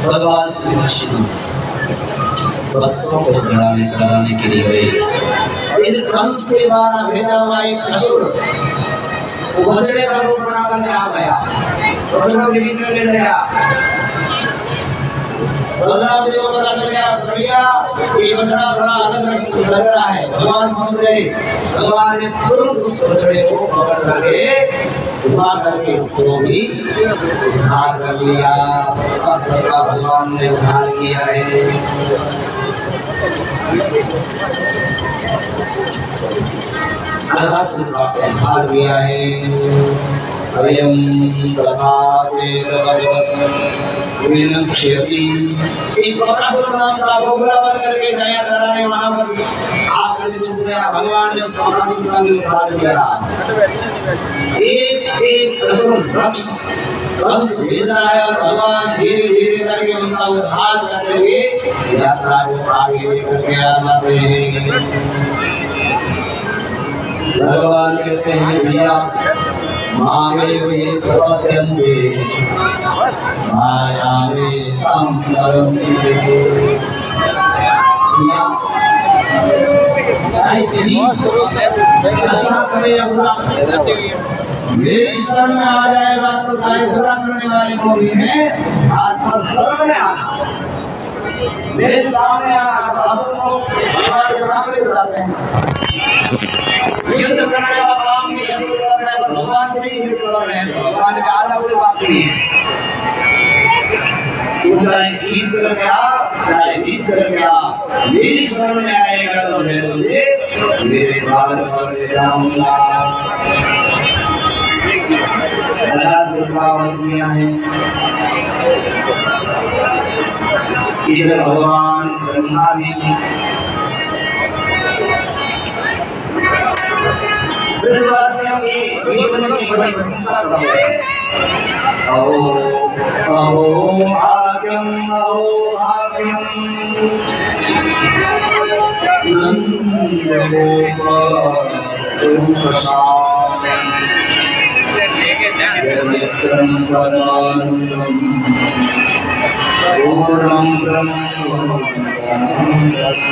भगवान श्री कृष्ण वत्सों को चढ़ाने के लिए गए। इधर कंस के द्वारा भेजा हुआ एक असुर बछड़े का रूप बना करके आ गया, बछड़ों के बीच में मिल गया। बलराम जी को पता चल गया ये बछड़ा थोड़ा अलग लग रहा है। भगवान समझ गए, भगवान ने तुरंत उस बछड़े को पकड़ करके उठा करके उसको भी उद्धार कर लिया। सबका भगवान ने उद्धार किया है। उद्धार किया है। अयम तथा चेत भगवत विनक्ष्यति। एक बकासुर नाम का बोगला बन करके गया चराने, वहां पर आकर के छुप गया। भगवान ने उस बकासुर का भी उद्धार किया। एक असुर राक्षस कंस भेज रहा है और भगवान धीरे धीरे करके उनका उद्धार करते हुए यात्रा को आगे लेकर के आ जाते हैं। भगवान कहते हैं भैया मामेव ये प्रपद्यन्ते मायामे तम करन्ति। अच्छा करे या बुरा मेरी शरण में आ जाएगा तो चाहे बुरा करने वाले को भी मैं हाथ पर शरण में आना, मेरे सामने आना। तो असुर को भगवान के सामने बुलाते हैं। युद्ध करने वाला काम भी असुर कर रहे हैं, भगवान से ही युद्ध कर रहे हैं। भगवान का आधा कोई बात नहीं है। चाहे खींच कर गया चाहे खींच कर गया, मेरी शरण में आएगा तो मैं तुझे मेरे द्वार पर ले जाऊंगा। बड़ा सिखावत किया है। इधर भगवान ब्रह्मा जी ब्रजवासियों की जीवन की बड़ी प्रशंसा करते हैं। अहो अहो भाग्यम अहो भाग्यम नंदगोपाल प्रसादम यद्यत्रं परमानन्दं पूर्णं ब्रह्म सनातनं।